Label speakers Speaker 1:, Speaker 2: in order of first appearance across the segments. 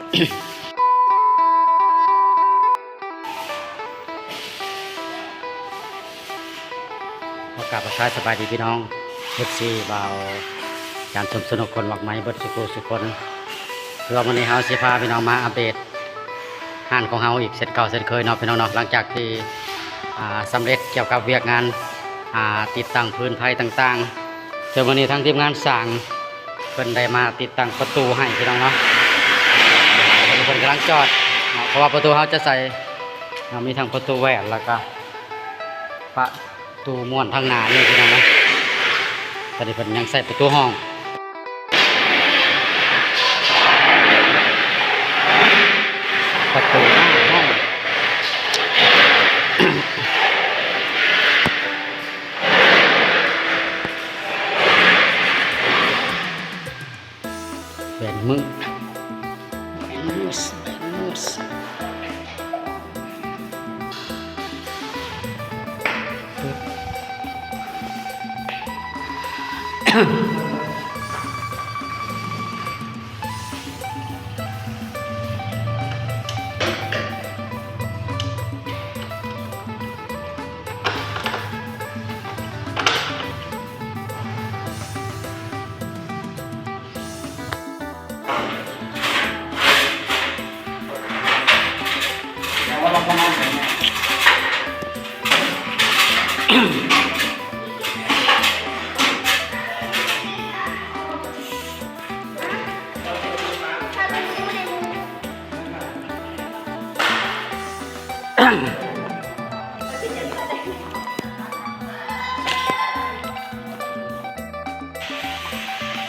Speaker 1: ขอกราบทักทายสบายดีพี่น้องเอฟซีบ่าวการสนุกคนหวักไม้เบิดสุคนเพื่อวันนี้เฮาสิพาพี่น้องมาอัปเดตงานของเฮาอีกเสร็จเก่าเสร็จเคยเนาะพี่น้องเนาะหลังจากที่สำเร็จเกี่ยวกับเวียกงานติดตั้งพื้นไผ่ต่างๆเดี๋ยววันนี้ทั้งทีมงานสร้างเพิ่นได้มาติดตั้งประตูให้พี่น้องเนาะเพิ่นกำลังจอดเพราะว่าประตูเฮาจะใส่มีทั้งประตูแหวนแล้วก็ประตูม้วนทางหน้านี่พี่น้องเนาะตอนนี้เพิ่นยังใส่ประตูห้องประตูหน้าห้องเป็นมือ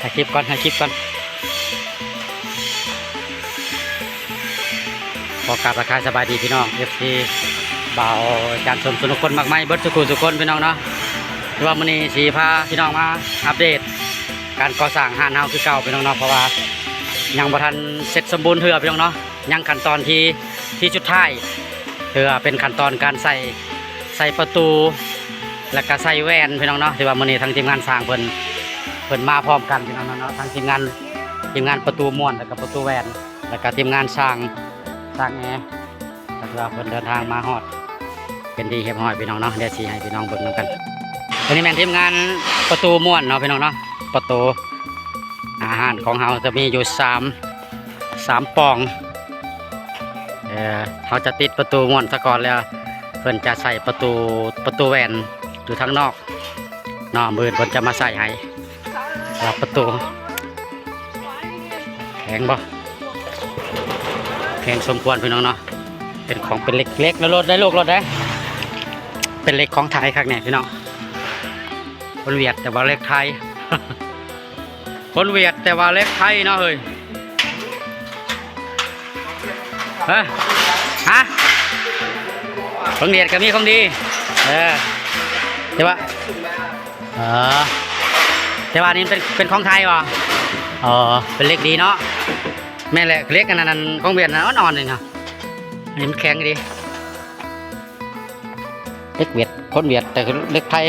Speaker 1: ถ่ายคลิปก่อนขอกราบราคาสบายดีพี่น้อง FC บ่าวการสนุกคนมากมายเบิดสุคนพี่น้องเนาะที่ว่ามื้อนี้สิพาพี่น้องมาอัปเดตการก่อสร้างห้านเฮาคือเก่าพี่น้องเนาะเพราะว่ายังบ่ทันเสร็จสมบูรณ์เทื่อพี่น้องเนาะยังขั้นตอนที่สุดท้ายเทื่อเป็นขั้นตอนการใส่ประตูแล้วก็ใส่แว่นพี่น้องเนาะที่ว่ามื้อนี้ทางทีมงานสร้างเพิ่นมาพร้อมกันพี่น้องเนาะทางทีมงานประตูม้วนแล้วก็ประตูแว่นแล้วก็ทีมงานสร้างแอร์แล้วก็เพิ่นเดินทางมาฮอดเป็นที่เรียบร้อยพี่น้องเนาะเดี๋ยวสิให้พี่น้องเบิ่งนำกันอันนี้แม่นทีมงานประตูม้วนเนาะพี่น้องเนาะประตูอาหารของเฮาจะมีอยู่3ปองเขาจะติดประตูม้วนซะก่อนแล้วเพิ่นจะใส่ประตูแว่นอยู่ทางนอกเนาะมือเพิ่นจะมาใส่ให้ประตูแข็งบ่แข็งสมควรพี่น้องเนาะเป็นของเป็นเล็กๆแล้วรถได้ลูกรถได้เป็นเล็กของไทยครับเนี่ยพี่น้องคนเวียดแต่ว่าเล็กไทย คนเวียดแต่ว่าเล็กไทยเนาะเฮ้ยฮะคนเวียดก็มีของดีแต่ว่าแต่ว่านี่เป็นของไทยวะเป็นเล็กดีเนาะแม่แหละเล็กกันนั้นของเวียดนะอ่อนๆเลยเนาะอันนี้มันแข็งดีเล็กเวียดคนเวียดแต่เล็กไทย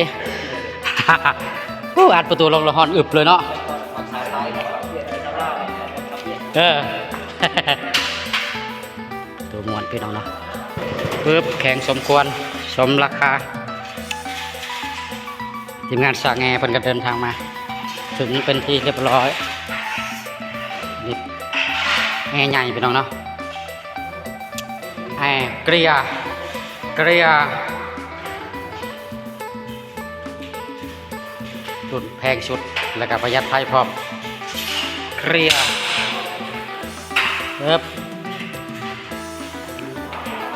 Speaker 1: อัดประตูลงละหอนอึบเลยเนาะตัวม้วนพี่น้องเนาะปึ๊บแข็งสมควรสมราคาทีมงานสร้างแอร์เพิ่นก็เดินทางมาถึงเป็นที่เรียบร้อยนี่แอร์ใหญ่พี่น้องเนาะแอร์เกลียสุดแพงสุดแล้วก็ประหยัดไฟพร้อมเกลีย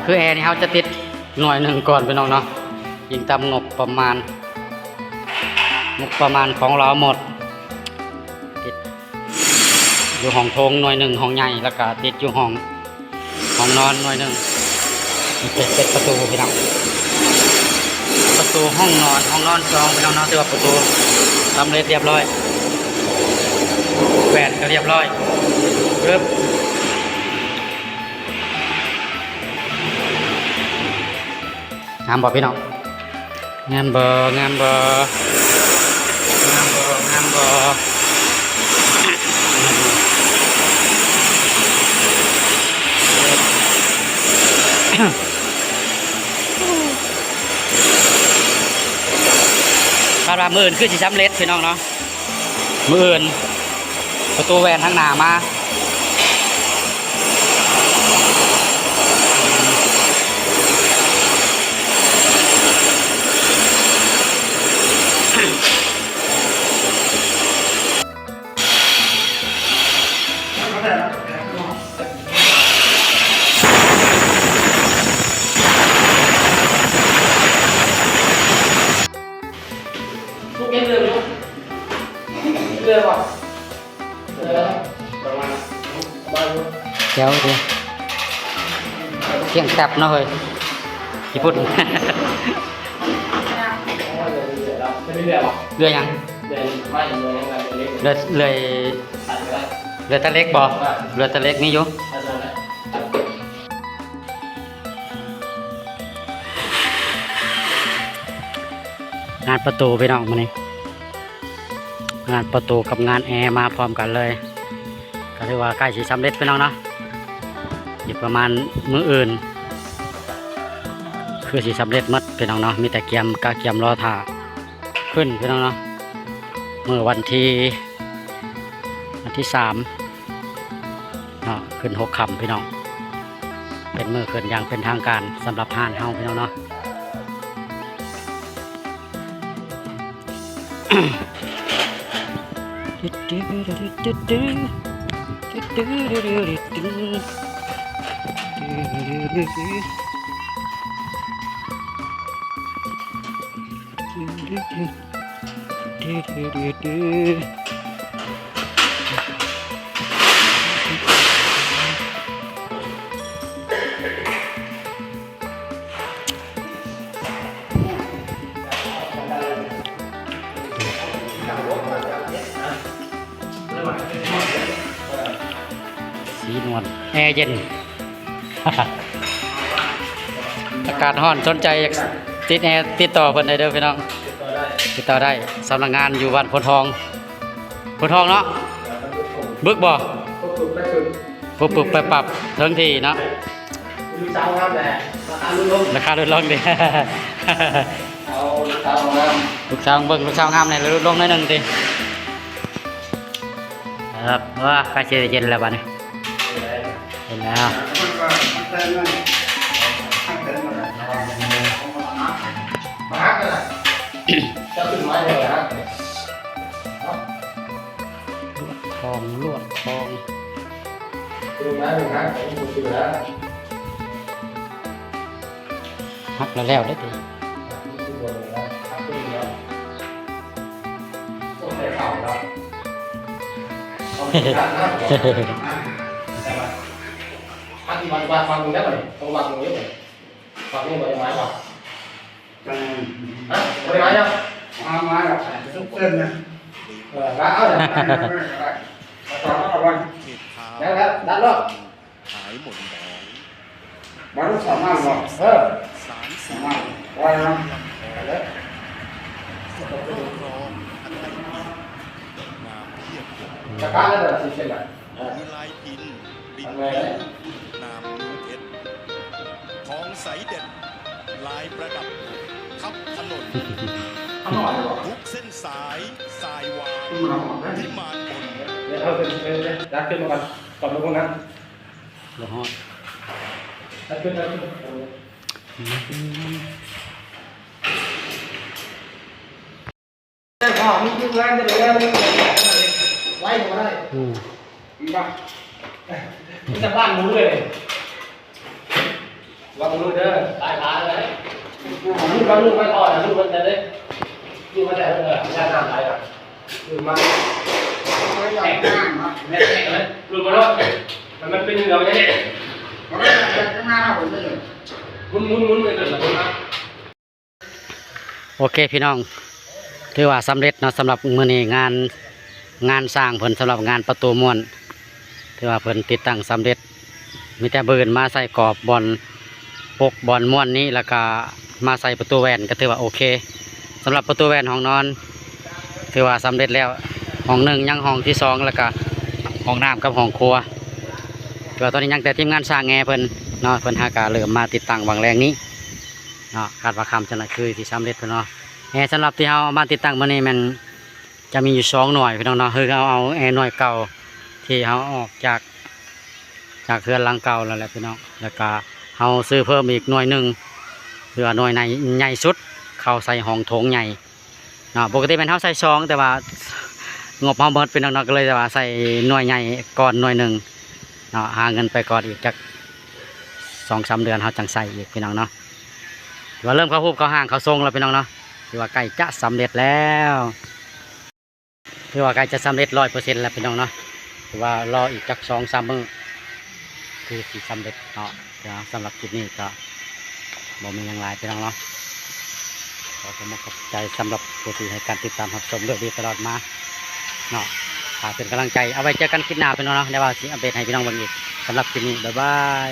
Speaker 1: คือแอร์นี่เขาจะติดหน่วยหนึ่งก่อนพี่น้องเนาะยิงตามงบประมาณของเราหมดติดอยู่ห้องโถงหน่วยหนึ่งห้องใหญ่แล้วก็ติดอยู่ห้องนอนหน่วยหนึ่งเป็นประตูพี่น้องประตูห้องนอนสองพี่น้องเนาะที่ว่าประตูสำเร็จเรียบร้อยแหวนก็เรียบร้อยปึ๊บงามบ่พี่น้องงามบ่ คาดว่ามื้ออื่นคือสิสำเร็จพี่น้องเนาะมื้ออื่นประตูแวนทางหน้ามา
Speaker 2: ทุกเย็นเลยลูกเรือว่ะประมาณบ้านลูก
Speaker 1: เดี๋ยวดิเสียงแตบเนาะเฮ้ยญี่ปุ่น
Speaker 2: จะไม่เรือหรอ
Speaker 1: เรือยัง
Speaker 2: เรือไม่เรือยังไงเรือเล็ก
Speaker 1: เรือเรือ
Speaker 2: ตัดไปแล้ว
Speaker 1: เรือตะเล็กบ่เรือตะเล็กนี่อยู่
Speaker 2: ตัดไปแล้ว
Speaker 1: งานประตูพี่น้องมานี่งานประตูกับงานแอร์มาพร้อมกันเลยก็ถือว่าใกล้สิสำเร็จพี่น้องเนาะอีกประมาณมื้ออื่นคือสิสำเร็จหมดพี่น้องเนาะมีแต่เกียมกะเกียมรอท่าขึ้นพี่น้องเนาะมื้อวันที่3เนาะขึ้น6 ค่ำพี่น้องเป็นมื้อขึ้นอย่างเป็นทางการสำหรับห้านเฮาพี่น้องเนาะ สีนวลแอร์เย็น อากาศร้อนสนใจอยากติดแอร์ติดต่อเพิ่นได้เด้อพี่น้องติดต่อได้สำนักงานอยู่บ้านโพธิ์ทองโพธิ์ทองเนาะบึกบ่ปุ๊บปุ๊บไปปรับเทิงที่เนาะ
Speaker 2: ลูกสาวครับแหละราคาลุ่ม
Speaker 1: ราคาลดลงดิ
Speaker 2: เอาลูกสาวมา
Speaker 1: ลูกสาวเบิ่งลูกสาวงามเนี่ยลดลงหน่อยหนึงติครับว่าใกล้สิเย็นแล้วบัดนี้เย็นแล้ว
Speaker 2: มาฮักกันละจะขึ้นไม้เลยฮะ
Speaker 1: คลองลวดคลอง
Speaker 2: ขึ้นไม้หนึ่งฮักผมพูดถึงแล้ว
Speaker 1: ฮักแล้วได้ติ
Speaker 2: ขึ้นบนเลยนะฮักขึ้นแล้วต้องใส่เข่าแล้วต้องใส่ขาหน้าก่อนใช่ไหมฮักที่วันฟังมึงได้ป่ะเนี่ยต้องวางตรงนี้ป่ะฟังนี่บริไม้ป่ะฮะบริไม้ยัง
Speaker 3: มาแล้วทุกเส้นนะ
Speaker 2: แล้วเอาอย่าง
Speaker 3: ต่อมาวัน
Speaker 2: แล้วดันรอบ
Speaker 4: หายหมดหนอง
Speaker 3: วันสามารถบอก
Speaker 2: เออ
Speaker 4: สารสี
Speaker 3: สามารถวันนะ
Speaker 2: แล้ว
Speaker 4: รองรองอันไหนงามเทียบยศ
Speaker 2: จะการแล้วเดี๋ยวสิเสร็จแล้ว
Speaker 4: มีลายพินริม
Speaker 2: ทำไง
Speaker 4: เพ
Speaker 2: เนี่ย
Speaker 4: นามเนื้อเพชรทองใสเด็ด ลายประดับทับถนน
Speaker 2: ทำหน่อยดีกว่า
Speaker 4: ทุกเส้นสายสายวาน
Speaker 3: ที่มาหอมนะ
Speaker 4: ที่มานบน
Speaker 2: เนี่ยเอาขึ้นดันขึ้นมาก่อนก่อนลงพวกนั้น
Speaker 1: บ่ฮอด
Speaker 2: ดันขึ้นแต่พอมีทีมงานจะเลยไว้หมดได้
Speaker 3: บ้า
Speaker 2: มีแต่บ้านรู้เลยวางรู้เด้อตายตายเลยลูกลูกไม่พอนะลูกมันจะได้ลูกมันจะญาติน้ำตายอ่ะลูกมา
Speaker 3: ไม่อยากนั่งนะ
Speaker 2: แม่แม่เลยลูกมาแล้วมันเป็นเหงาเนี่ย
Speaker 3: ผมไม่อยากนั่งผมไม่อยาก
Speaker 2: มุนไปเลยนะ
Speaker 1: โอเคพี่น้องถือว่าสำเร็จเนาะสำหรับมื้อนี้งานสร้างเพิ่นสำหรับงานประตูม้วนถือว่าเพิ่นติดตั้งสำเร็จมีแต่เบิ่นมาใส่กรอบบอลปกบอลม้วนนี้แล้วก็มาใส่ประตูแหวนก็ถือว่าโอเคสำหรับประตูแหวนห้องนอนถือว่าสำเร็จแล้วห้องหนึ่งยังห้องที่2แล้วก็ห้องน้ำกับห้องครัวถือว่าตอนนี้ยังแต่ทีมงานสร้างแอร์เพิ่น เนาะเพิ่นหากาเริ่มมาติดตั้งวางแรงนี้เนาะคาดว่าคำจะน่ะคือที่สำเร็จเพิ่นเนาะแอร์สำหรับที่เฮาเอามาติดตั้งมื้อนี้มันจะมีอยู่2หน่วยพี่น้องเนาะคือเอาแอร์หน่วยเก่าที่เฮาออกจากเรือนหลังเก่าแล้วแหละพี่น้องแล้วก็เฮาซื้อเพิ่มอีกหน่วยหนึงเพื่อหน่วยในใหญ่สุดเข้าใส่ห้องโถงใหญ่เนาะปกติเป็นเฮาใส่2แต่ว่างบเฮาเบิดพี่น้องเนาะก็เลยว่าใส่หน่วยใหญ่ก่อนหน่วยหนึงเนาะหาเงินไปก่อนอีกจัก 2-3 เดือนเขาจังใส่อีกพี่น้องเนาะถือว่าเริ่มเข้ารูปเข้าห้างเข้าทรงแล้วพี่น้องเนาะถือว่าใกล้จะสำเร็จแล้วถือว่าใกล้จะสำเร็จ100%แล้วพี่น้องเนาะถือว่ารออีกจัก2-3 มื้อคือสิสำเร็จเนาะเดี๋ยวสำหรับคลิปนี้ก็บ่มีอย่างไรพี่น้องเนาะขอขอบใจสำหรับผู้ที่ให้การติดตามรับชมด้วยดีตลอดมาเนาะฝากเป็นกำลังใจเอาไว้เจอกันคลิปหน้าพี่น้องเนาะเดี๋ยวว่าสิอัปเดตให้พี่น้องเบิ่งอีกสำหรับคลิปนี้บ๊ายบาย